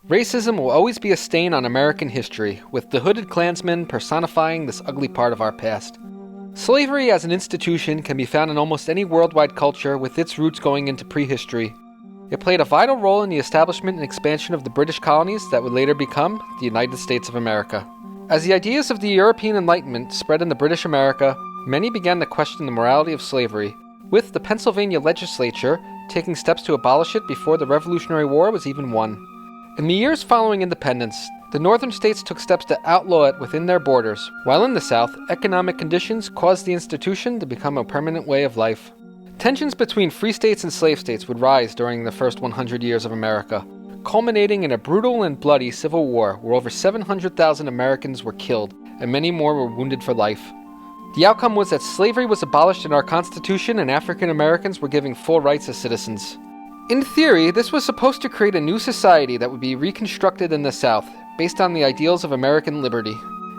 Racism will always be a stain on American history, with the hooded Klansmen personifying this ugly part of our past. Slavery as an institution can be found in almost any worldwide culture, with its roots going into prehistory. It played a vital role in the establishment and expansion of the British colonies that would later become the United States of America. As the ideas of the European Enlightenment spread in the British America, many began to question the morality of slavery, with the Pennsylvania legislature taking steps to abolish it before the Revolutionary War was even won. In the years following independence, the northern states took steps to outlaw it within their borders, while in the South, economic conditions caused the institution to become a permanent way of life. Tensions between free states and slave states would rise during the first 100 years of America, culminating in a brutal and bloody civil war where over 700,000 Americans were killed and many more were wounded for life. The outcome was that slavery was abolished in our Constitution and African Americans were given full rights as citizens. In theory, this was supposed to create a new society that would be reconstructed in the South, based on the ideals of American liberty.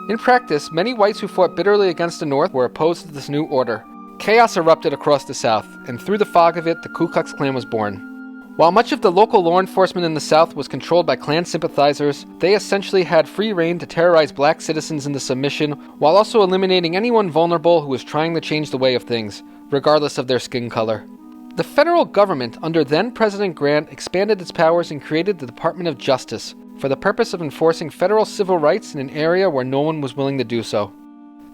In practice, many whites who fought bitterly against the North were opposed to this new order. Chaos erupted across the South, and through the fog of it, the Ku Klux Klan was born. While much of the local law enforcement in the South was controlled by Klan sympathizers, they essentially had free rein to terrorize black citizens into submission, while also eliminating anyone vulnerable who was trying to change the way of things, regardless of their skin color. The federal government under then-President Grant expanded its powers and created the Department of Justice for the purpose of enforcing federal civil rights in an area where no one was willing to do so.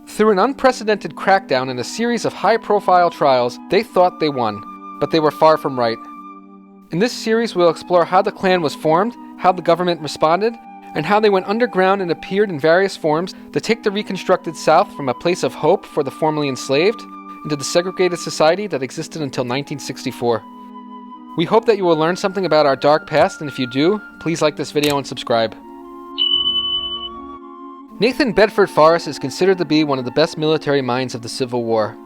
Through an unprecedented crackdown and a series of high-profile trials, they thought they won, but they were far from right. In this series, we'll explore how the Klan was formed, how the government responded, and how they went underground and appeared in various forms to take the reconstructed South from a place of hope for the formerly enslaved into the segregated society that existed until 1964. We hope that you will learn something about our dark past, and if you do, please like this video and subscribe. Nathan Bedford Forrest is considered to be one of the best military minds of the Civil War.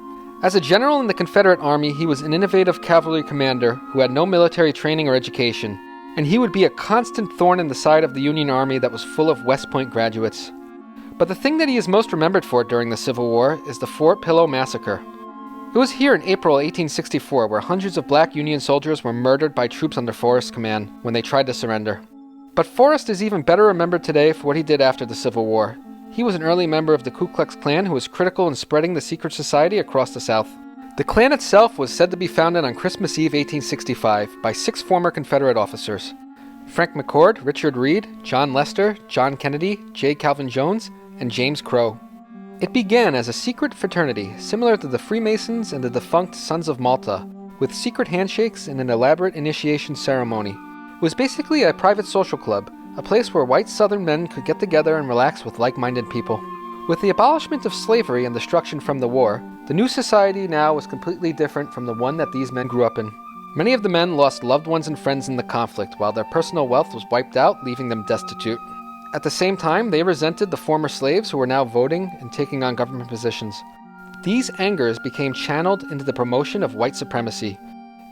As a general in the Confederate Army, he was an innovative cavalry commander who had no military training or education, and he would be a constant thorn in the side of the Union Army that was full of West Point graduates. But the thing that he is most remembered for during the Civil War is the Fort Pillow Massacre. It was here in April 1864 where hundreds of black Union soldiers were murdered by troops under Forrest's command when they tried to surrender. But Forrest is even better remembered today for what he did after the Civil War. He was an early member of the Ku Klux Klan who was critical in spreading the secret society across the South. The Klan itself was said to be founded on Christmas Eve 1865 by 6 former Confederate officers: Frank McCord, Richard Reed, John Lester, John Kennedy, J. Calvin Jones, and James Crow. It began as a secret fraternity, similar to the Freemasons and the defunct Sons of Malta, with secret handshakes and an elaborate initiation ceremony. It was basically a private social club, a place where white Southern men could get together and relax with like-minded people. With the abolishment of slavery and destruction from the war, the new society now was completely different from the one that these men grew up in. Many of the men lost loved ones and friends in the conflict, while their personal wealth was wiped out, leaving them destitute. At the same time, they resented the former slaves who were now voting and taking on government positions. These angers became channeled into the promotion of white supremacy.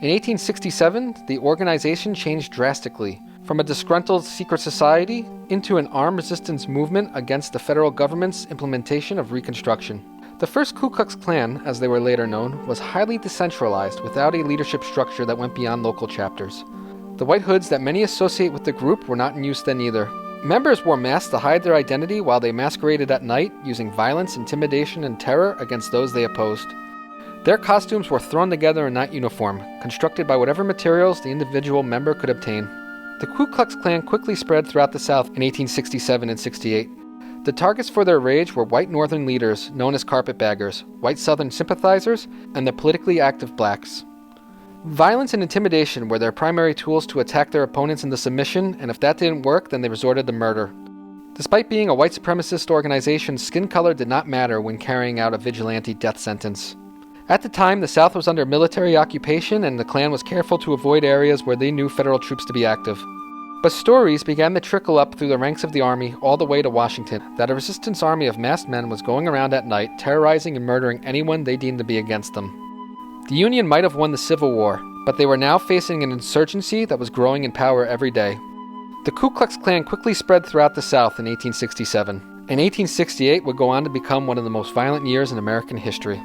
In 1867, the organization changed drastically, from a disgruntled secret society into an armed resistance movement against the federal government's implementation of Reconstruction. The first Ku Klux Klan, as they were later known, was highly decentralized without a leadership structure that went beyond local chapters. The white hoods that many associate with the group were not in use then either. Members wore masks to hide their identity while they masqueraded at night, using violence, intimidation, and terror against those they opposed. Their costumes were thrown together and not uniform, constructed by whatever materials the individual member could obtain. The Ku Klux Klan quickly spread throughout the South in 1867 and 68. The targets for their rage were white Northern leaders, known as carpetbaggers, white Southern sympathizers, and the politically active blacks. Violence and intimidation were their primary tools to attack their opponents into submission, and if that didn't work, then they resorted to murder. Despite being a white supremacist organization, skin color did not matter when carrying out a vigilante death sentence. At the time, the South was under military occupation, and the Klan was careful to avoid areas where they knew federal troops to be active. But stories began to trickle up through the ranks of the army all the way to Washington that a resistance army of masked men was going around at night, terrorizing and murdering anyone they deemed to be against them. The Union might have won the Civil War, but they were now facing an insurgency that was growing in power every day. The Ku Klux Klan quickly spread throughout the South in 1867, and 1868 would go on to become one of the most violent years in American history.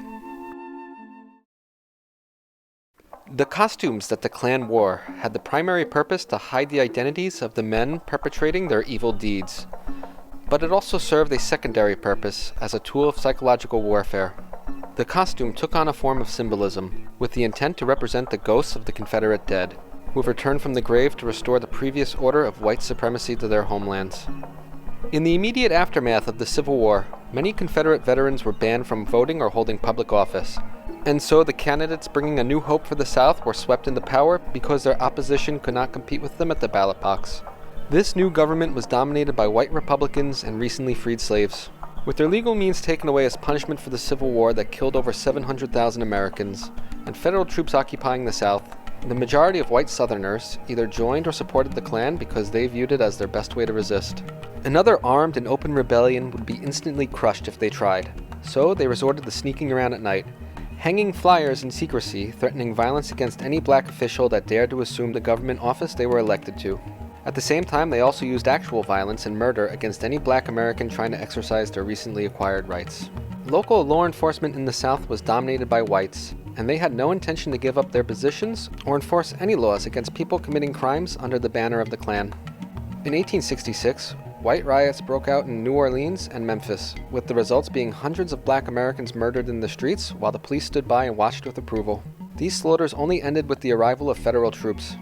The costumes that the Klan wore had the primary purpose to hide the identities of the men perpetrating their evil deeds, but it also served a secondary purpose as a tool of psychological warfare. The costume took on a form of symbolism, with the intent to represent the ghosts of the Confederate dead, who have returned from the grave to restore the previous order of white supremacy to their homelands. In the immediate aftermath of the Civil War, many Confederate veterans were banned from voting or holding public office, and so the candidates bringing a new hope for the South were swept into power because their opposition could not compete with them at the ballot box. This new government was dominated by white Republicans and recently freed slaves. With their legal means taken away as punishment for the Civil War that killed over 700,000 Americans, and federal troops occupying the South, the majority of white Southerners either joined or supported the Klan because they viewed it as their best way to resist. Another armed and open rebellion would be instantly crushed if they tried, so they resorted to sneaking around at night, hanging flyers in secrecy threatening violence against any black official that dared to assume the government office they were elected to. At the same time, they also used actual violence and murder against any black American trying to exercise their recently acquired rights. Local law enforcement in the South was dominated by whites, and they had no intention to give up their positions or enforce any laws against people committing crimes under the banner of the Klan. In 1866, white riots broke out in New Orleans and Memphis, with the results being hundreds of black Americans murdered in the streets while the police stood by and watched with approval. These slaughters only ended with the arrival of federal troops.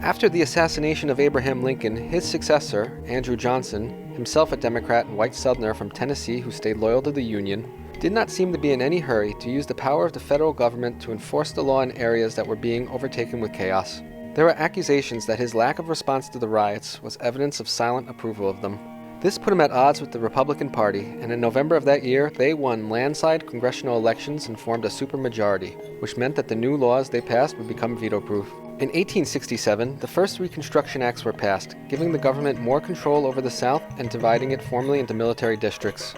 After the assassination of Abraham Lincoln, his successor, Andrew Johnson, himself a Democrat and white Southerner from Tennessee who stayed loyal to the Union, did not seem to be in any hurry to use the power of the federal government to enforce the law in areas that were being overtaken with chaos. There were accusations that his lack of response to the riots was evidence of silent approval of them. This put him at odds with the Republican Party, and in November of that year, they won landslide congressional elections and formed a supermajority, which meant that the new laws they passed would become veto-proof. In 1867, the first Reconstruction Acts were passed, giving the government more control over the South and dividing it formally into military districts.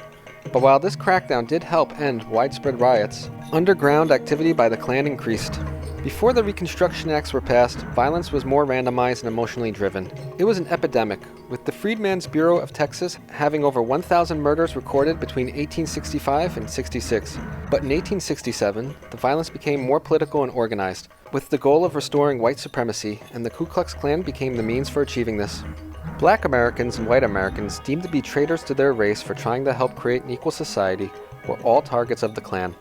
But while this crackdown did help end widespread riots, underground activity by the Klan increased. Before the Reconstruction Acts were passed, violence was more randomized and emotionally driven. It was an epidemic, with the Freedmen's Bureau of Texas having over 1,000 murders recorded between 1865 and 66. But in 1867, the violence became more political and organized, with the goal of restoring white supremacy, and the Ku Klux Klan became the means for achieving this. Black Americans and white Americans, deemed to be traitors to their race for trying to help create an equal society, were all targets of the Klan.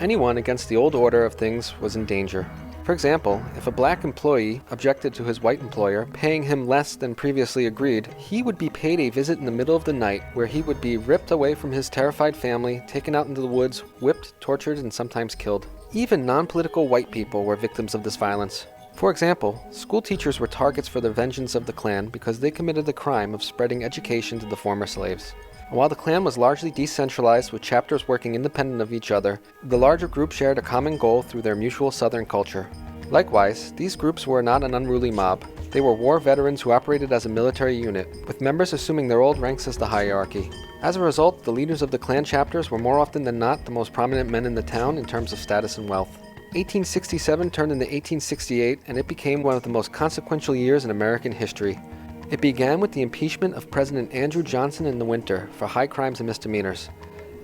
Anyone against the old order of things was in danger. For example, if a black employee objected to his white employer paying him less than previously agreed, he would be paid a visit in the middle of the night where he would be ripped away from his terrified family, taken out into the woods, whipped, tortured, and sometimes killed. Even non-political white people were victims of this violence. For example, school teachers were targets for the vengeance of the Klan because they committed the crime of spreading education to the former slaves. And while the Klan was largely decentralized with chapters working independent of each other, the larger group shared a common goal through their mutual Southern culture. Likewise, these groups were not an unruly mob. They were war veterans who operated as a military unit, with members assuming their old ranks as the hierarchy. As a result, the leaders of the Klan chapters were more often than not the most prominent men in the town in terms of status and wealth. 1867 turned into 1868, and it became one of the most consequential years in American history. It began with the impeachment of President Andrew Johnson in the winter for high crimes and misdemeanors.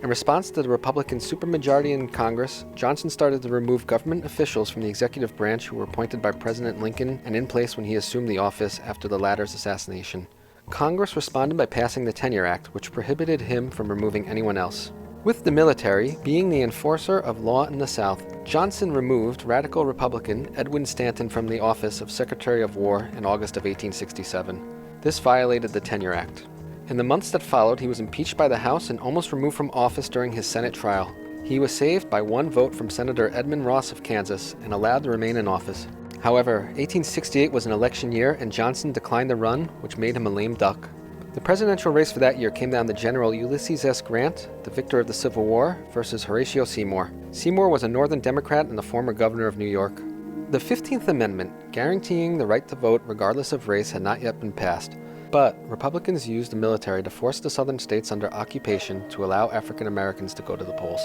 In response to the Republican supermajority in Congress, Johnson started to remove government officials from the executive branch who were appointed by President Lincoln and in place when he assumed the office after the latter's assassination. Congress responded by passing the Tenure Act, which prohibited him from removing anyone else. With the military being the enforcer of law in the South, Johnson removed radical Republican Edwin Stanton from the office of Secretary of War in August of 1867. This violated the Tenure Act. In the months that followed, he was impeached by the House and almost removed from office during his Senate trial. He was saved by one vote from Senator Edmund Ross of Kansas and allowed to remain in office. However, 1868 was an election year and Johnson declined the run, which made him a lame duck. The presidential race for that year came down to General Ulysses S. Grant, the victor of the Civil War, versus Horatio Seymour. Seymour was a Northern Democrat and the former governor of New York. The 15th Amendment, guaranteeing the right to vote regardless of race, had not yet been passed. But Republicans used the military to force the southern states under occupation to allow African Americans to go to the polls.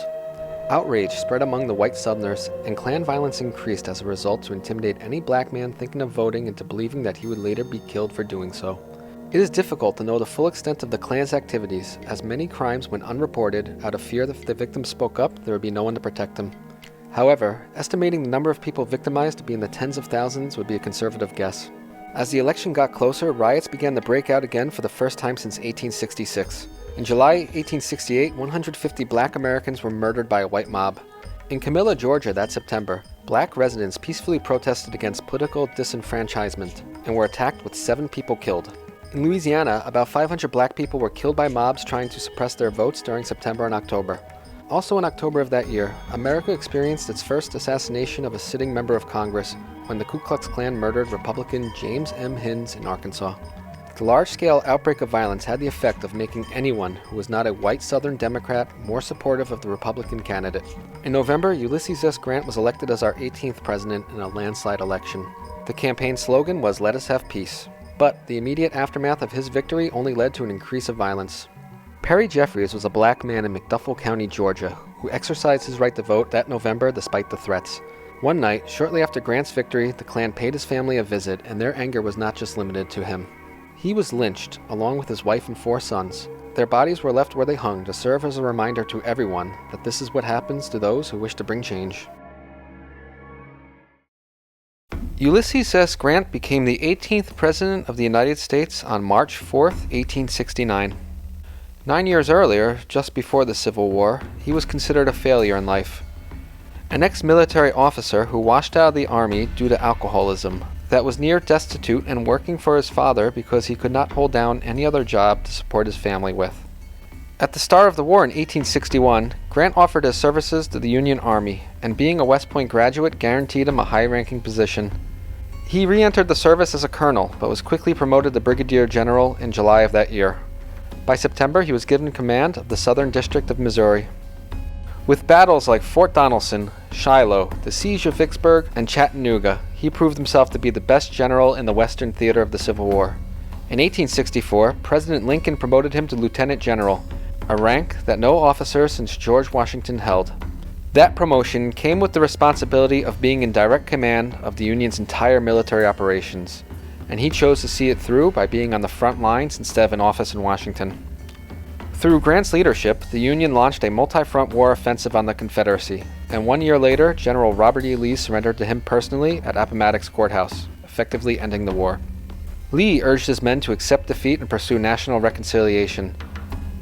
Outrage spread among the white Southerners, and Klan violence increased as a result to intimidate any black man thinking of voting into believing that he would later be killed for doing so. It is difficult to know the full extent of the Klan's activities, as many crimes went unreported out of fear that if the victims spoke up, there would be no one to protect them. However, estimating the number of people victimized to be in the tens of thousands would be a conservative guess. As the election got closer, riots began to break out again for the first time since 1866. In July 1868, 150 black Americans were murdered by a white mob. In Camilla, Georgia that September, black residents peacefully protested against political disenfranchisement and were attacked with 7 people killed. In Louisiana, about 500 black people were killed by mobs trying to suppress their votes during September and October. Also in October of that year, America experienced its first assassination of a sitting member of Congress when the Ku Klux Klan murdered Republican James M. Hinds in Arkansas. The large-scale outbreak of violence had the effect of making anyone who was not a white Southern Democrat more supportive of the Republican candidate. In November, Ulysses S. Grant was elected as our 18th president in a landslide election. The campaign slogan was "Let us have peace," but the immediate aftermath of his victory only led to an increase of violence. Perry Jeffries was a black man in McDuffie County, Georgia, who exercised his right to vote that November despite the threats. One night, shortly after Grant's victory, the Klan paid his family a visit, and their anger was not just limited to him. He was lynched, along with his wife and 4 sons. Their bodies were left where they hung to serve as a reminder to everyone that this is what happens to those who wish to bring change. Ulysses S. Grant became the 18th President of the United States on March 4, 1869. 9 years earlier, just before the Civil War, he was considered a failure in life. An ex-military officer who washed out of the army due to alcoholism, that was near destitute and working for his father because he could not hold down any other job to support his family with. At the start of the war in 1861, Grant offered his services to the Union Army, and being a West Point graduate guaranteed him a high-ranking position. He re-entered the service as a colonel, but was quickly promoted to brigadier general in July of that year. By September, he was given command of the Southern District of Missouri. With battles like Fort Donelson, Shiloh, the Siege of Vicksburg, and Chattanooga, he proved himself to be the best general in the Western theater of the Civil War. In 1864, President Lincoln promoted him to lieutenant general, a rank that no officer since George Washington held. That promotion came with the responsibility of being in direct command of the Union's entire military operations, and he chose to see it through by being on the front lines instead of in office in Washington. Through Grant's leadership, the Union launched a multi-front war offensive on the Confederacy, and 1 year later, General Robert E. Lee surrendered to him personally at Appomattox Courthouse, effectively ending the war. Lee urged his men to accept defeat and pursue national reconciliation,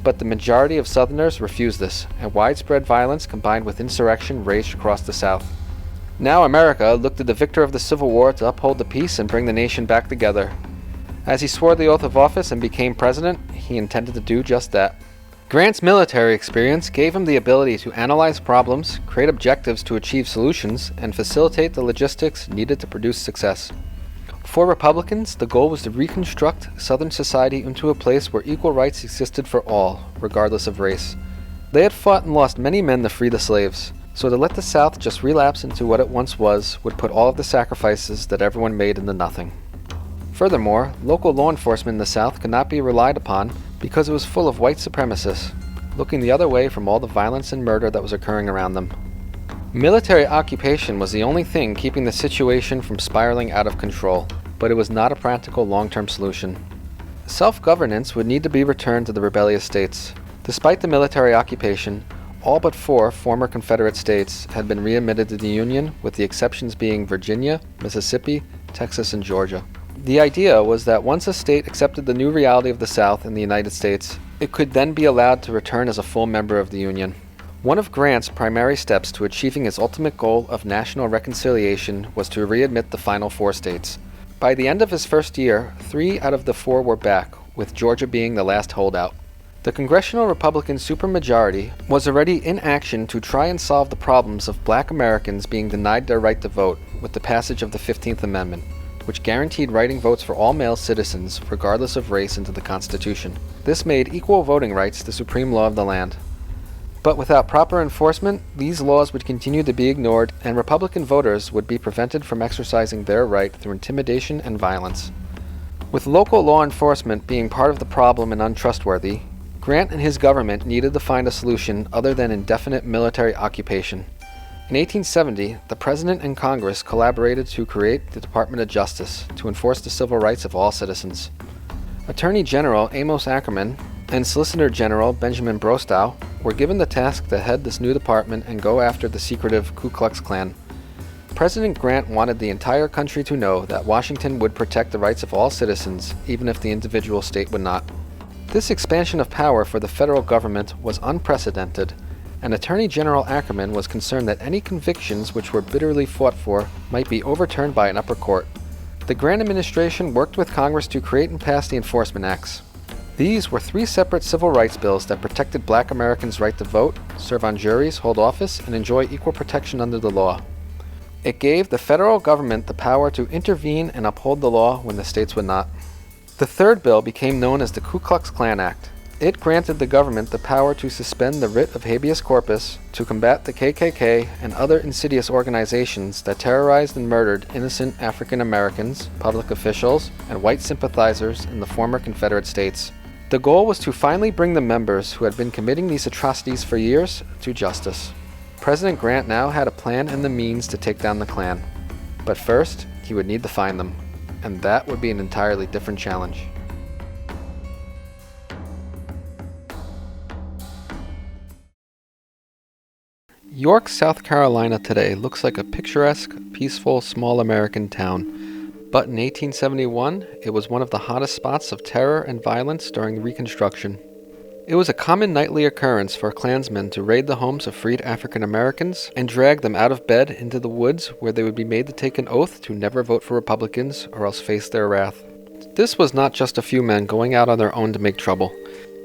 but the majority of Southerners refused this, and widespread violence combined with insurrection raged across the South. Now America looked to the victor of the Civil War to uphold the peace and bring the nation back together. As he swore the oath of office and became president, he intended to do just that. Grant's military experience gave him the ability to analyze problems, create objectives to achieve solutions, and facilitate the logistics needed to produce success. For Republicans, the goal was to reconstruct Southern society into a place where equal rights existed for all, regardless of race. They had fought and lost many men to free the slaves, so to let the South just relapse into what it once was would put all of the sacrifices that everyone made into nothing. Furthermore, local law enforcement in the South could not be relied upon because it was full of white supremacists, looking the other way from all the violence and murder that was occurring around them. Military occupation was the only thing keeping the situation from spiraling out of control, but it was not a practical long-term solution. Self-governance would need to be returned to the rebellious states. Despite the military occupation, all but 4 former Confederate states had been readmitted to the Union, with the exceptions being Virginia, Mississippi, Texas, and Georgia. The idea was that once a state accepted the new reality of the South in the United States, it could then be allowed to return as a full member of the Union. One of Grant's primary steps to achieving his ultimate goal of national reconciliation was to readmit the final 4 states. By the end of his first year, 3 out of the 4 were back, with Georgia being the last holdout. The Congressional Republican supermajority was already in action to try and solve the problems of black Americans being denied their right to vote with the passage of the 15th Amendment, which guaranteed writing votes for all male citizens, regardless of race, into the Constitution. This made equal voting rights the supreme law of the land. But without proper enforcement, these laws would continue to be ignored, and Republican voters would be prevented from exercising their right through intimidation and violence. With local law enforcement being part of the problem and untrustworthy, Grant and his government needed to find a solution other than indefinite military occupation. In 1870, the President and Congress collaborated to create the Department of Justice to enforce the civil rights of all citizens. Attorney General Amos Ackerman and Solicitor General Benjamin Brostow were given the task to head this new department and go after the secretive Ku Klux Klan. President Grant wanted the entire country to know that Washington would protect the rights of all citizens, even if the individual state would not. This expansion of power for the federal government was unprecedented, and Attorney General Ackerman was concerned that any convictions which were bitterly fought for might be overturned by an upper court. The Grant administration worked with Congress to create and pass the Enforcement Acts. These were 3 separate civil rights bills that protected Black Americans' right to vote, serve on juries, hold office, and enjoy equal protection under the law. It gave the federal government the power to intervene and uphold the law when the states would not. The third bill became known as the Ku Klux Klan Act. It granted the government the power to suspend the writ of habeas corpus to combat the KKK and other insidious organizations that terrorized and murdered innocent African Americans, public officials, and white sympathizers in the former Confederate States. The goal was to finally bring the members who had been committing these atrocities for years to justice. President Grant now had a plan and the means to take down the Klan. But first, he would need to find them, and that would be an entirely different challenge. York, South Carolina today looks like a picturesque, peaceful, small American town. But in 1871, it was one of the hottest spots of terror and violence during Reconstruction. It was a common nightly occurrence for Klansmen to raid the homes of freed African Americans and drag them out of bed into the woods where they would be made to take an oath to never vote for Republicans or else face their wrath. This was not just a few men going out on their own to make trouble.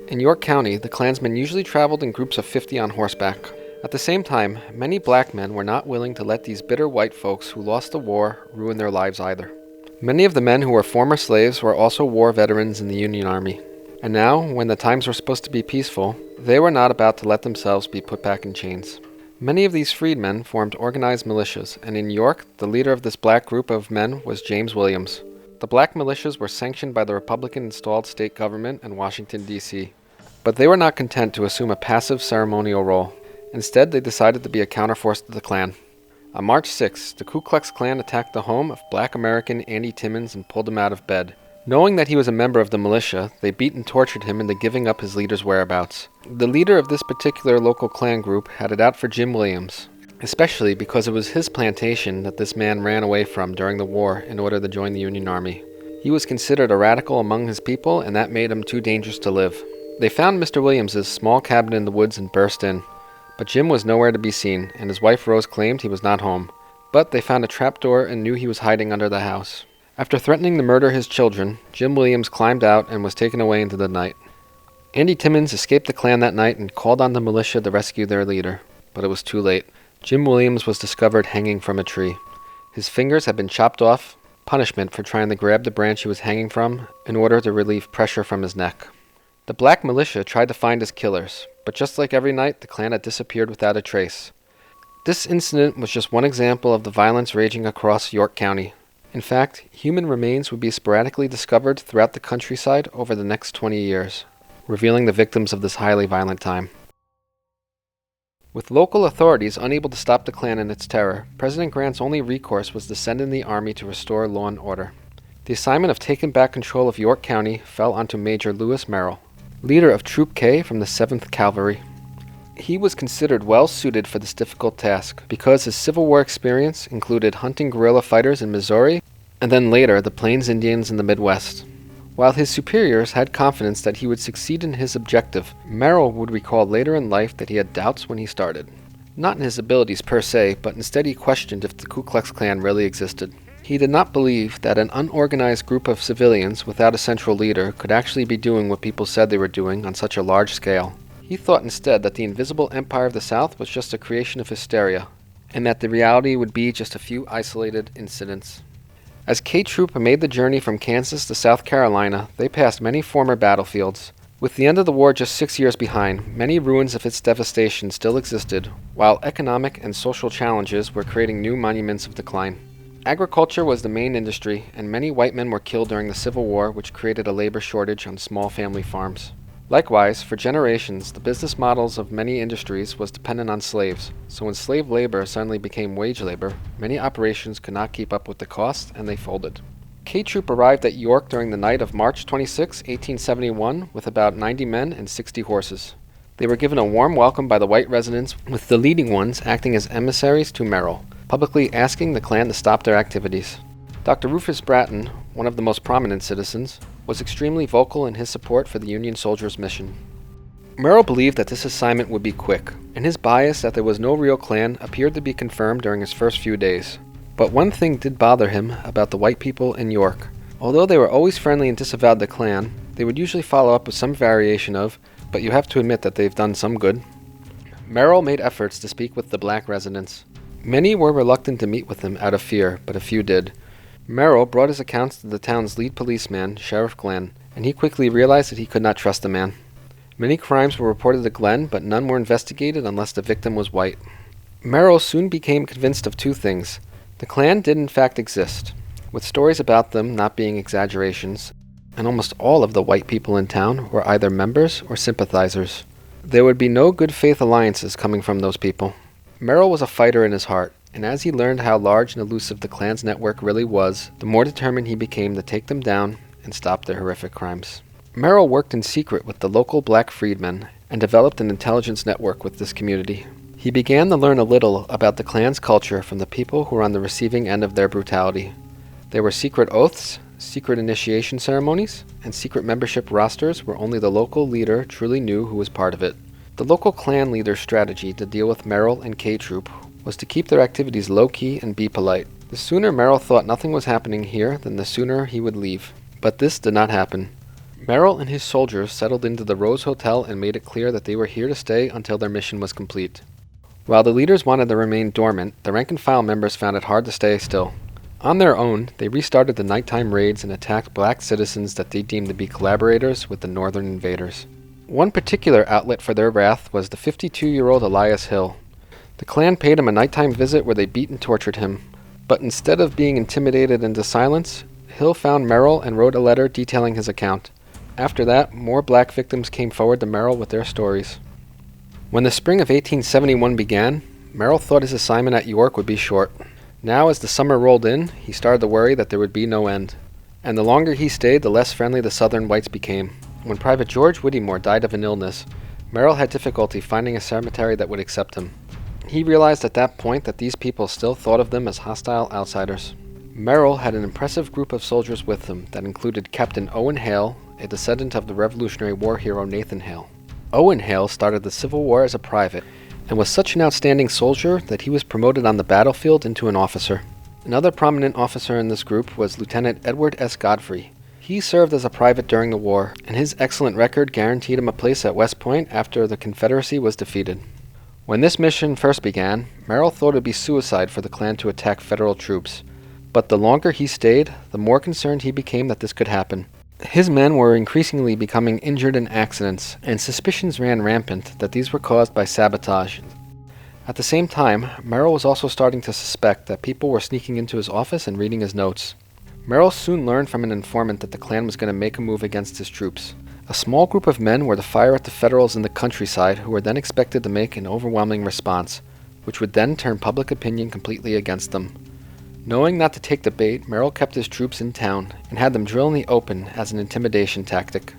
In York County, the Klansmen usually traveled in groups of 50 on horseback. At the same time, many black men were not willing to let these bitter white folks who lost the war ruin their lives either. Many of the men who were former slaves were also war veterans in the Union Army. And now, when the times were supposed to be peaceful, they were not about to let themselves be put back in chains. Many of these freedmen formed organized militias, and in York, the leader of this black group of men was James Williams. The black militias were sanctioned by the Republican-installed state government in Washington, D.C. But they were not content to assume a passive ceremonial role. Instead, they decided to be a counterforce to the Klan. On March 6, the Ku Klux Klan attacked the home of black American Andy Timmons and pulled him out of bed. Knowing that he was a member of the militia, they beat and tortured him into giving up his leader's whereabouts. The leader of this particular local Klan group had it out for Jim Williams, especially because it was his plantation that this man ran away from during the war in order to join the Union Army. He was considered a radical among his people, and that made him too dangerous to live. They found Mr. Williams's small cabin in the woods and burst in. But Jim was nowhere to be seen, and his wife Rose claimed he was not home. But they found a trapdoor and knew he was hiding under the house. After threatening to murder his children, Jim Williams climbed out and was taken away into the night. Andy Timmons escaped the Klan that night and called on the militia to rescue their leader. But it was too late. Jim Williams was discovered hanging from a tree. His fingers had been chopped off, punishment for trying to grab the branch he was hanging from in order to relieve pressure from his neck. The black militia tried to find his killers, but just like every night, the Klan had disappeared without a trace. This incident was just one example of the violence raging across York County. In fact, human remains would be sporadically discovered throughout the countryside over the next 20 years, revealing the victims of this highly violent time. With local authorities unable to stop the Klan in its terror, President Grant's only recourse was to send in the army to restore law and order. The assignment of taking back control of York County fell onto Major Lewis Merrill, leader of Troop K from the 7th Cavalry. He was considered well suited for this difficult task because his Civil War experience included hunting guerrilla fighters in Missouri and then later the Plains Indians in the Midwest. While his superiors had confidence that he would succeed in his objective, Merrill would recall later in life that he had doubts when he started. Not in his abilities per se, but instead he questioned if the Ku Klux Klan really existed. He did not believe that an unorganized group of civilians without a central leader could actually be doing what people said they were doing on such a large scale. He thought instead that the invisible empire of the South was just a creation of hysteria, and that the reality would be just a few isolated incidents. As K Troop made the journey from Kansas to South Carolina, they passed many former battlefields. With the end of the war just 6 years behind, many ruins of its devastation still existed, while economic and social challenges were creating new monuments of decline. Agriculture was the main industry, and many white men were killed during the Civil War, which created a labor shortage on small family farms. Likewise, for generations, the business models of many industries was dependent on slaves, so when slave labor suddenly became wage labor, many operations could not keep up with the cost, and they folded. K Troop arrived at York during the night of March 26, 1871, with about 90 men and 60 horses. They were given a warm welcome by the white residents, with the leading ones acting as emissaries to Merrill, publicly asking the Klan to stop their activities. Dr. Rufus Bratton, one of the most prominent citizens, was extremely vocal in his support for the Union soldiers' mission. Merrill believed that this assignment would be quick, and his bias that there was no real Klan appeared to be confirmed during his first few days. But one thing did bother him about the white people in York. Although they were always friendly and disavowed the Klan, they would usually follow up with some variation of, "But you have to admit that they've done some good." Merrill made efforts to speak with the black residents. Many were reluctant to meet with him out of fear, but a few did. Merrill brought his accounts to the town's lead policeman, Sheriff Glenn, and he quickly realized that he could not trust the man. Many crimes were reported to Glenn, but none were investigated unless the victim was white. Merrill soon became convinced of two things. The Klan did in fact exist, with stories about them not being exaggerations, and almost all of the white people in town were either members or sympathizers. There would be no good faith alliances coming from those people. Merrill was a fighter in his heart, and as he learned how large and elusive the Klan's network really was, the more determined he became to take them down and stop their horrific crimes. Merrill worked in secret with the local black freedmen and developed an intelligence network with this community. He began to learn a little about the Klan's culture from the people who were on the receiving end of their brutality. There were secret oaths, secret initiation ceremonies, and secret membership rosters where only the local leader truly knew who was part of it. The local Klan leader's strategy to deal with Merrill and K-Troop was to keep their activities low-key and be polite. The sooner Merrill thought nothing was happening here, then the sooner he would leave. But this did not happen. Merrill and his soldiers settled into the Rose Hotel and made it clear that they were here to stay until their mission was complete. While the leaders wanted to remain dormant, the rank-and-file members found it hard to stay still. On their own, they restarted the nighttime raids and attacked black citizens that they deemed to be collaborators with the northern invaders. One particular outlet for their wrath was the 52-year-old Elias Hill. The Klan paid him a nighttime visit where they beat and tortured him, but instead of being intimidated into silence, Hill found Merrill and wrote a letter detailing his account. After that, more black victims came forward to Merrill with their stories. When the spring of 1871 began, Merrill thought his assignment at York would be short. Now, as the summer rolled in, he started to worry that there would be no end. And the longer he stayed, the less friendly the Southern whites became. When Private George Whittemore died of an illness, Merrill had difficulty finding a cemetery that would accept him. He realized at that point that these people still thought of them as hostile outsiders. Merrill had an impressive group of soldiers with him that included Captain Owen Hale, a descendant of the Revolutionary War hero Nathan Hale. Owen Hale started the Civil War as a private, and was such an outstanding soldier that he was promoted on the battlefield into an officer. Another prominent officer in this group was Lieutenant Edward S. Godfrey. He served as a private during the war, and his excellent record guaranteed him a place at West Point after the Confederacy was defeated. When this mission first began, Merrill thought it would be suicide for the Klan to attack federal troops, but the longer he stayed, the more concerned he became that this could happen. His men were increasingly becoming injured in accidents, and suspicions ran rampant that these were caused by sabotage. At the same time, Merrill was also starting to suspect that people were sneaking into his office and reading his notes. Merrill soon learned from an informant that the Klan was going to make a move against his troops. A small group of men were to fire at the Federals in the countryside, who were then expected to make an overwhelming response, which would then turn public opinion completely against them. Knowing not to take the bait, Merrill kept his troops in town and had them drill in the open as an intimidation tactic.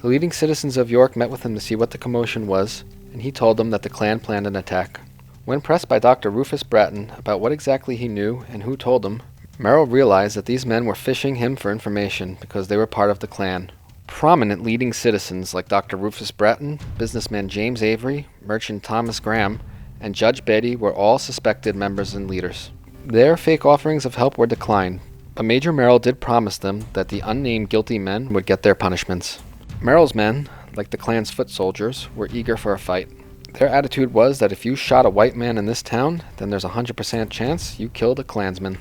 The leading citizens of York met with him to see what the commotion was, and he told them that the Klan planned an attack. When pressed by Dr. Rufus Bratton about what exactly he knew and who told him, Merrill realized that these men were fishing him for information because they were part of the Klan. Prominent leading citizens like Dr. Rufus Bratton, businessman James Avery, merchant Thomas Graham, and Judge Beatty were all suspected members and leaders. Their fake offerings of help were declined, but Major Merrill did promise them that the unnamed guilty men would get their punishments. Merrill's men, like the Klan's foot soldiers, were eager for a fight. Their attitude was that if you shot a white man in this town, then there's a 100% chance you killed a Klansman.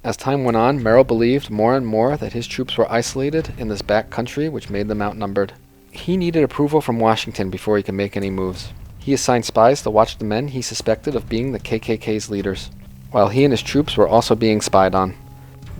As time went on, Merrill believed more and more that his troops were isolated in this back country, which made them outnumbered. He needed approval from Washington before he could make any moves. He assigned spies to watch the men he suspected of being the KKK's leaders, while he and his troops were also being spied on.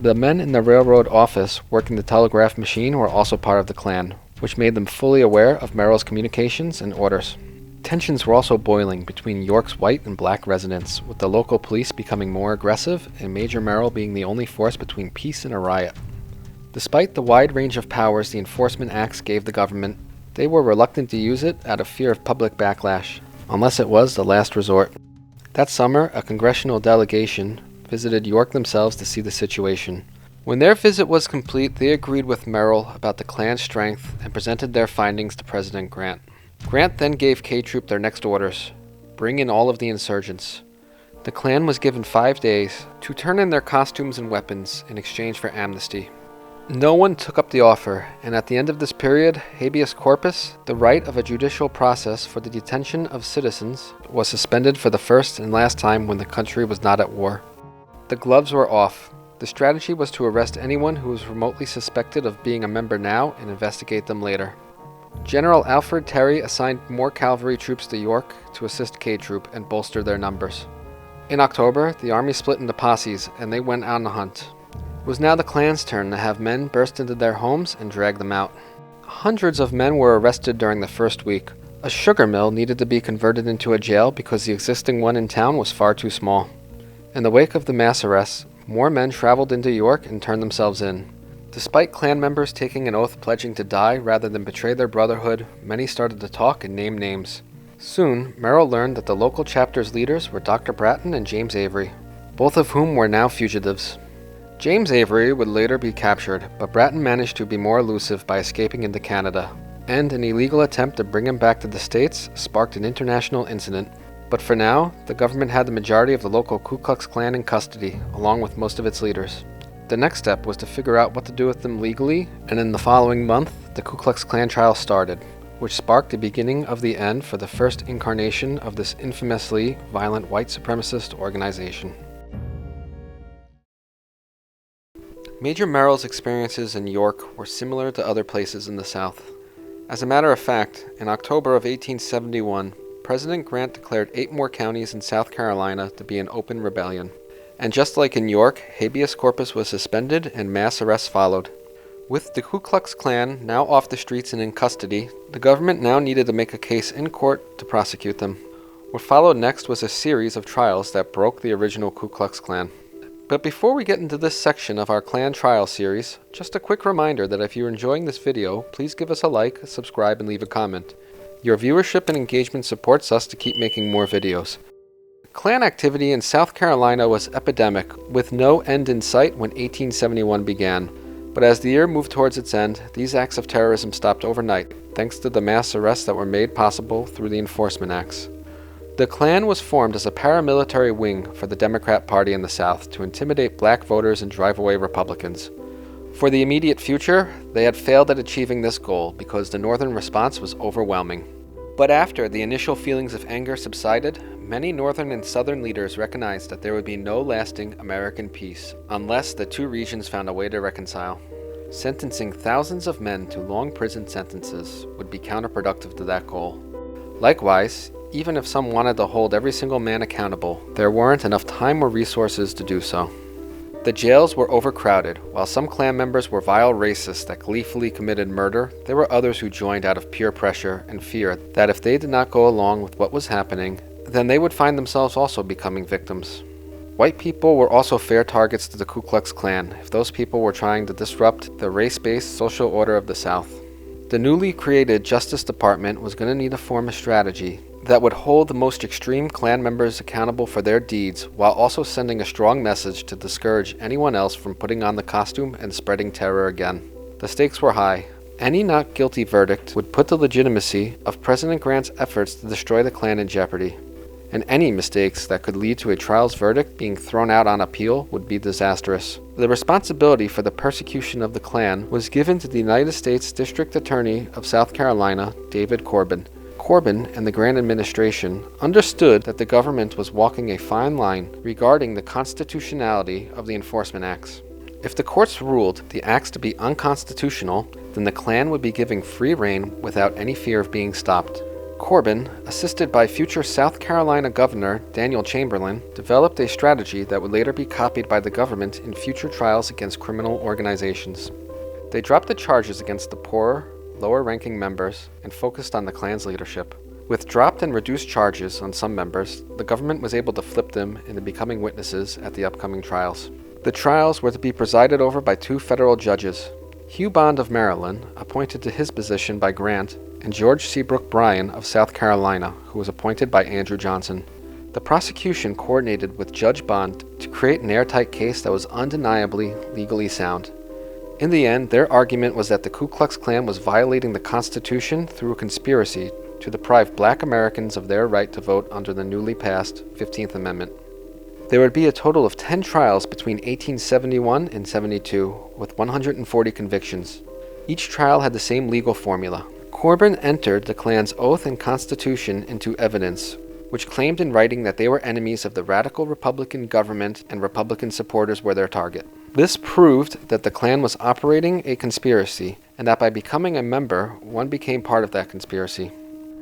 The men in the railroad office working the telegraph machine were also part of the Klan, which made them fully aware of Merrill's communications and orders. Tensions were also boiling between York's white and black residents, with the local police becoming more aggressive and Major Merrill being the only force between peace and a riot. Despite the wide range of powers the enforcement acts gave the government, They were reluctant to use it out of fear of public backlash, unless it was the last resort. That summer, a congressional delegation visited York themselves to see the situation. When their visit was complete, they agreed with Merrill about the Klan's strength and presented their findings to President Grant. Grant then gave K Troop their next orders: bring in all of the insurgents. The Klan was given 5 days to turn in their costumes and weapons in exchange for amnesty. No one took up the offer, and at the end of this period, habeas corpus, the right of a judicial process for the detention of citizens, was suspended for the first and last time when the country was not at war. The gloves were off. The strategy was to arrest anyone who was remotely suspected of being a member now and investigate them later. General Alfred Terry assigned more cavalry troops to York to assist K Troop and bolster their numbers. In October, the army split into posses and they went on a hunt. It was now the Klan's turn to have men burst into their homes and drag them out. Hundreds of men were arrested during the first week. A sugar mill needed to be converted into a jail because the existing one in town was far too small. In the wake of the mass arrests, more men traveled into York and turned themselves in. Despite Klan members taking an oath pledging to die rather than betray their brotherhood, many started to talk and name names. Soon, Merrill learned that the local chapter's leaders were Dr. Bratton and James Avery, both of whom were now fugitives. James Avery would later be captured, but Bratton managed to be more elusive by escaping into Canada, and an illegal attempt to bring him back to the States sparked an international incident. But for now, the government had the majority of the local Ku Klux Klan in custody, along with most of its leaders. The next step was to figure out what to do with them legally, and in the following month, the Ku Klux Klan Trials started, which sparked the beginning of the end for the first incarnation of this infamously violent white supremacist organization. Major Merrill's experiences in York were similar to other places in the South. As a matter of fact, in October of 1871, President Grant declared 8 more counties in South Carolina to be in open rebellion. And just like in York, habeas corpus was suspended and mass arrests followed. With the Ku Klux Klan now off the streets and in custody, the government now needed to make a case in court to prosecute them. What followed next was a series of trials that broke the original Ku Klux Klan. But before we get into this section of our Klan Trial series, just a quick reminder that if you're enjoying this video, please give us a like, subscribe, and leave a comment. Your viewership and engagement supports us to keep making more videos. Klan activity in South Carolina was epidemic, with no end in sight when 1871 began. But as the year moved towards its end, these acts of terrorism stopped overnight, thanks to the mass arrests that were made possible through the Enforcement Acts. The Klan was formed as a paramilitary wing for the Democrat Party in the South to intimidate black voters and drive away Republicans. For the immediate future, they had failed at achieving this goal because the Northern response was overwhelming. But after the initial feelings of anger subsided, many Northern and Southern leaders recognized that there would be no lasting American peace unless the two regions found a way to reconcile. Sentencing thousands of men to long prison sentences would be counterproductive to that goal. Likewise, even if some wanted to hold every single man accountable, there weren't enough time or resources to do so. The jails were overcrowded. While some Klan members were vile racists that gleefully committed murder, there were others who joined out of peer pressure and fear that if they did not go along with what was happening, then they would find themselves also becoming victims. White people were also fair targets to the Ku Klux Klan if those people were trying to disrupt the race-based social order of the South. The newly created Justice Department was going to need to form a strategy that would hold the most extreme Klan members accountable for their deeds while also sending a strong message to discourage anyone else from putting on the costume and spreading terror again. The stakes were high. Any not guilty verdict would put the legitimacy of President Grant's efforts to destroy the Klan in jeopardy, and any mistakes that could lead to a trial's verdict being thrown out on appeal would be disastrous. The responsibility for the persecution of the Klan was given to the United States District Attorney of South Carolina, David Corbin. Corbin and the Grant administration understood that the government was walking a fine line regarding the constitutionality of the Enforcement Acts. If the courts ruled the acts to be unconstitutional, then the Klan would be given free rein without any fear of being stopped. Corbin, assisted by future South Carolina Governor Daniel Chamberlain, developed a strategy that would later be copied by the government in future trials against criminal organizations. They dropped the charges against the poorer, lower-ranking members and focused on the Klan's leadership. With dropped and reduced charges on some members, the government was able to flip them into becoming witnesses at the upcoming trials. The trials were to be presided over by 2 federal judges. Hugh Bond of Maryland, appointed to his position by Grant, and George Seabrook Bryan of South Carolina, who was appointed by Andrew Johnson. The prosecution coordinated with Judge Bond to create an airtight case that was undeniably legally sound. In the end, their argument was that the Ku Klux Klan was violating the Constitution through a conspiracy to deprive Black Americans of their right to vote under the newly passed 15th Amendment. There would be a total of 10 trials between 1871 and 72, with 140 convictions. Each trial had the same legal formula. Corbin entered the Klan's oath and constitution into evidence, which claimed in writing that they were enemies of the radical Republican government and Republican supporters were their target. This proved that the Klan was operating a conspiracy, and that by becoming a member, one became part of that conspiracy.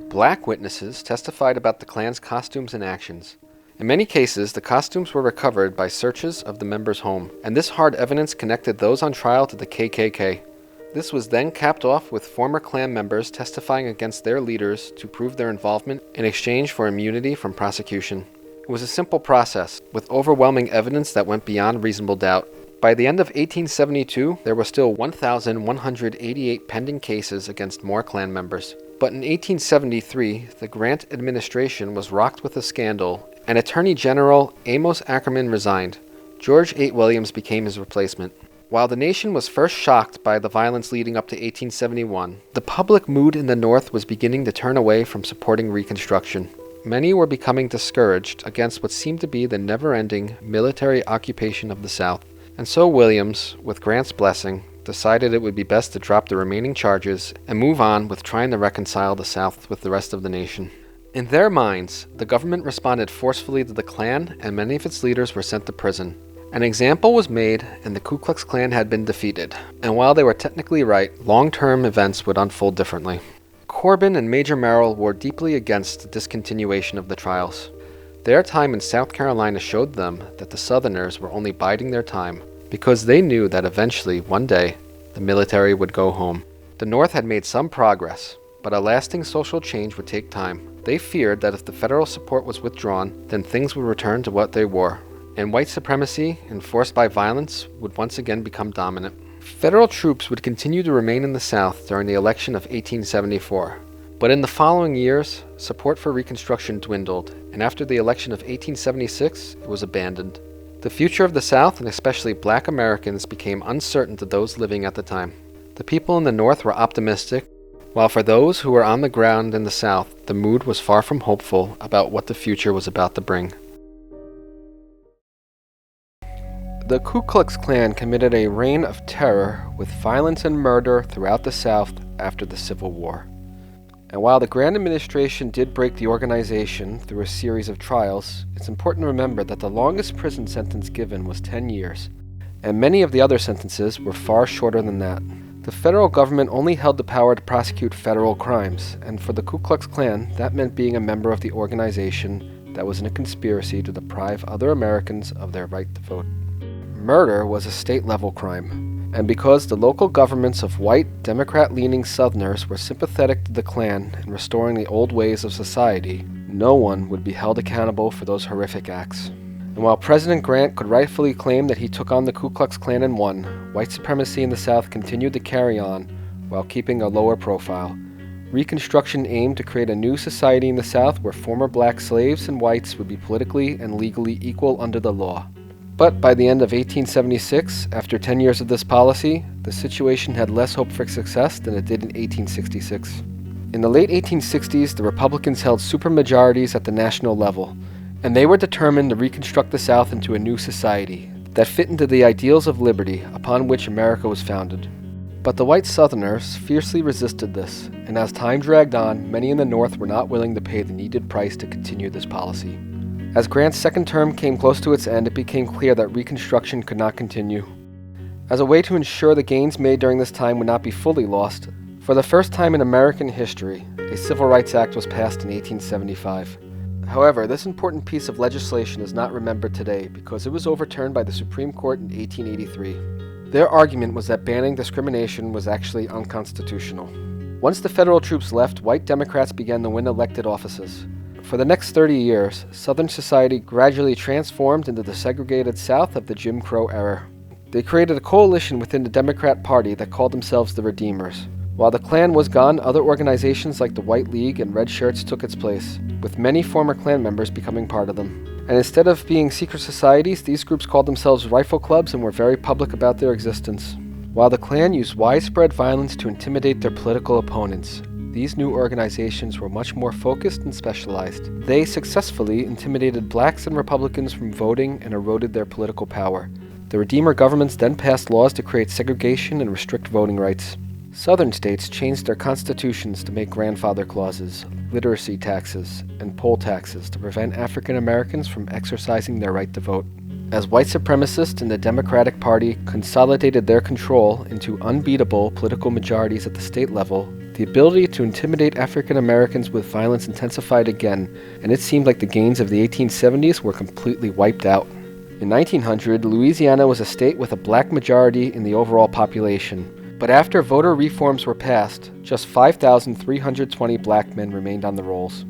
Black witnesses testified about the Klan's costumes and actions. In many cases, the costumes were recovered by searches of the members' home, and this hard evidence connected those on trial to the KKK. This was then capped off with former Klan members testifying against their leaders to prove their involvement in exchange for immunity from prosecution. It was a simple process, with overwhelming evidence that went beyond reasonable doubt. By the end of 1872, there were still 1,188 pending cases against more Klan members. But in 1873, the Grant administration was rocked with a scandal, and Attorney General Amos Ackerman resigned. George H. Williams became his replacement. While the nation was first shocked by the violence leading up to 1871, the public mood in the North was beginning to turn away from supporting Reconstruction. Many were becoming discouraged against what seemed to be the never-ending military occupation of the South. And so Williams, with Grant's blessing, decided it would be best to drop the remaining charges and move on with trying to reconcile the South with the rest of the nation. In their minds, the government responded forcefully to the Klan, and many of its leaders were sent to prison. An example was made, and the Ku Klux Klan had been defeated. And while they were technically right, long-term events would unfold differently. Corbin and Major Merrill were deeply against the discontinuation of the trials. Their time in South Carolina showed them that the Southerners were only biding their time, because they knew that eventually, one day, the military would go home. The North had made some progress, but a lasting social change would take time. They feared that if the federal support was withdrawn, then things would return to what they were, and white supremacy, enforced by violence, would once again become dominant. Federal troops would continue to remain in the South during the election of 1874, but in the following years, support for Reconstruction dwindled, and after the election of 1876, it was abandoned. The future of the South, and especially Black Americans, became uncertain to those living at the time. The people in the North were optimistic, while for those who were on the ground in the South, the mood was far from hopeful about what the future was about to bring. The Ku Klux Klan committed a reign of terror with violence and murder throughout the South after the Civil War. And while the Grant administration did break the organization through a series of trials, it's important to remember that the longest prison sentence given was 10 years, and many of the other sentences were far shorter than that. The federal government only held the power to prosecute federal crimes, and for the Ku Klux Klan, that meant being a member of the organization that was in a conspiracy to deprive other Americans of their right to vote. Murder was a state-level crime. And because the local governments of white, Democrat-leaning Southerners were sympathetic to the Klan in restoring the old ways of society, no one would be held accountable for those horrific acts. And while President Grant could rightfully claim that he took on the Ku Klux Klan and won, white supremacy in the South continued to carry on while keeping a lower profile. Reconstruction aimed to create a new society in the South where former black slaves and whites would be politically and legally equal under the law. But by the end of 1876, after 10 years of this policy, the situation had less hope for success than it did in 1866. In the late 1860s, the Republicans held supermajorities at the national level, and they were determined to reconstruct the South into a new society that fit into the ideals of liberty upon which America was founded. But the white Southerners fiercely resisted this, and as time dragged on, many in the North were not willing to pay the needed price to continue this policy. As Grant's second term came close to its end, it became clear that Reconstruction could not continue. As a way to ensure the gains made during this time would not be fully lost, for the first time in American history, a Civil Rights Act was passed in 1875. However, this important piece of legislation is not remembered today because it was overturned by the Supreme Court in 1883. Their argument was that banning discrimination was actually unconstitutional. Once the federal troops left, white Democrats began to win elected offices. For the next 30 years, Southern society gradually transformed into the segregated South of the Jim Crow era. They created a coalition within the Democrat Party that called themselves the Redeemers. While the Klan was gone, other organizations like the White League and Red Shirts took its place, with many former Klan members becoming part of them. And instead of being secret societies, these groups called themselves rifle clubs and were very public about their existence. While the Klan used widespread violence to intimidate their political opponents, these new organizations were much more focused and specialized. They successfully intimidated blacks and Republicans from voting and eroded their political power. The Redeemer governments then passed laws to create segregation and restrict voting rights. Southern states changed their constitutions to make grandfather clauses, literacy taxes, and poll taxes to prevent African Americans from exercising their right to vote. As white supremacists in the Democratic Party consolidated their control into unbeatable political majorities at the state level, the ability to intimidate African Americans with violence intensified again, and it seemed like the gains of the 1870s were completely wiped out. In 1900, Louisiana was a state with a black majority in the overall population. But after voter reforms were passed, just 5,320 black men remained on the rolls.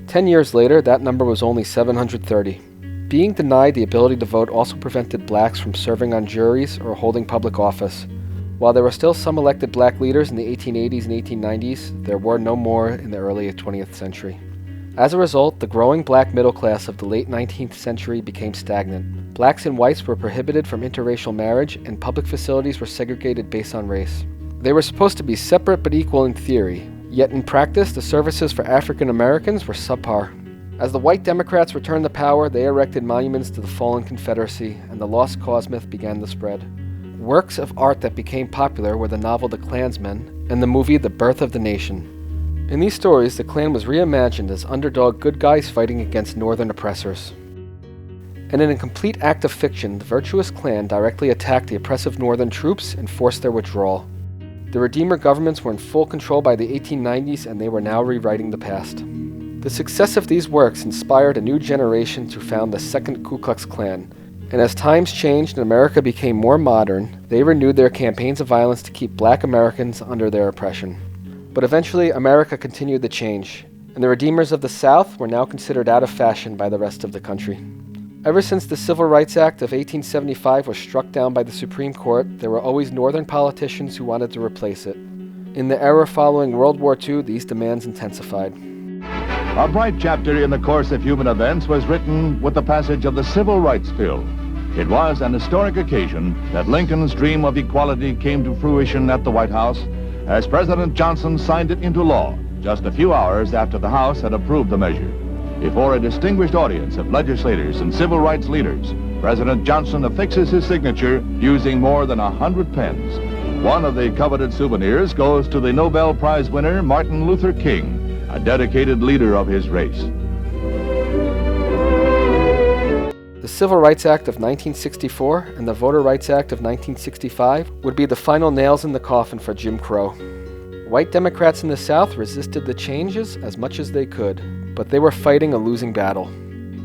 10 years later, that number was only 730. Being denied the ability to vote also prevented blacks from serving on juries or holding public office. While there were still some elected black leaders in the 1880s and 1890s, there were no more in the early 20th century. As a result, the growing black middle class of the late 19th century became stagnant. Blacks and whites were prohibited from interracial marriage, and public facilities were segregated based on race. They were supposed to be separate but equal in theory, yet in practice, the services for African Americans were subpar. As the white Democrats returned to power, they erected monuments to the fallen Confederacy, and the lost cause myth began to spread. Works of art that became popular were the novel The Klansman and the movie The Birth of the Nation. In these stories, the Klan was reimagined as underdog good guys fighting against northern oppressors. And in a complete act of fiction, the virtuous Klan directly attacked the oppressive northern troops and forced their withdrawal. The Redeemer governments were in full control by the 1890s, and they were now rewriting the past. The success of these works inspired a new generation to found the second Ku Klux Klan, and as times changed and America became more modern, they renewed their campaigns of violence to keep black Americans under their oppression. But eventually, America continued the change, and the Redeemers of the South were now considered out of fashion by the rest of the country. Ever since the Civil Rights Act of 1875 was struck down by the Supreme Court, there were always Northern politicians who wanted to replace it. In the era following World War II, these demands intensified. A bright chapter in the course of human events was written with the passage of the Civil Rights Bill. It was an historic occasion that Lincoln's dream of equality came to fruition at the White House as President Johnson signed it into law just a few hours after the House had approved the measure. Before a distinguished audience of legislators and civil rights leaders, President Johnson affixes his signature using more than 100 pens. One of the coveted souvenirs goes to the Nobel Prize winner Martin Luther King, a dedicated leader of his race. The Civil Rights Act of 1964 and the Voter Rights Act of 1965 would be the final nails in the coffin for Jim Crow. White Democrats in the South resisted the changes as much as they could, but they were fighting a losing battle.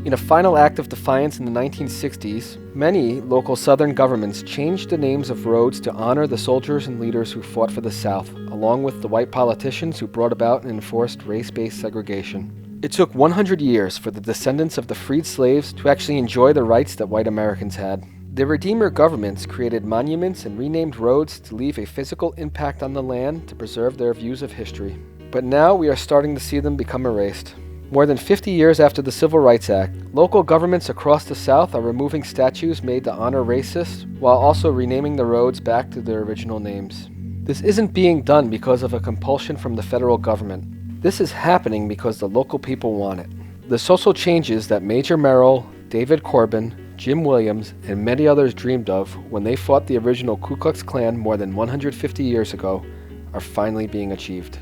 In a final act of defiance in the 1960s, many local Southern governments changed the names of roads to honor the soldiers and leaders who fought for the South, along with the white politicians who brought about and enforced race-based segregation. It took 100 years for the descendants of the freed slaves to actually enjoy the rights that white Americans had. The Redeemer governments created monuments and renamed roads to leave a physical impact on the land to preserve their views of history. But now we are starting to see them become erased. More than 50 years after the Civil Rights Act, local governments across the South are removing statues made to honor racists while also renaming the roads back to their original names. This isn't being done because of a compulsion from the federal government. This is happening because the local people want it. The social changes that Major Merrill, David Corbin, Jim Williams, and many others dreamed of when they fought the original Ku Klux Klan more than 150 years ago are finally being achieved.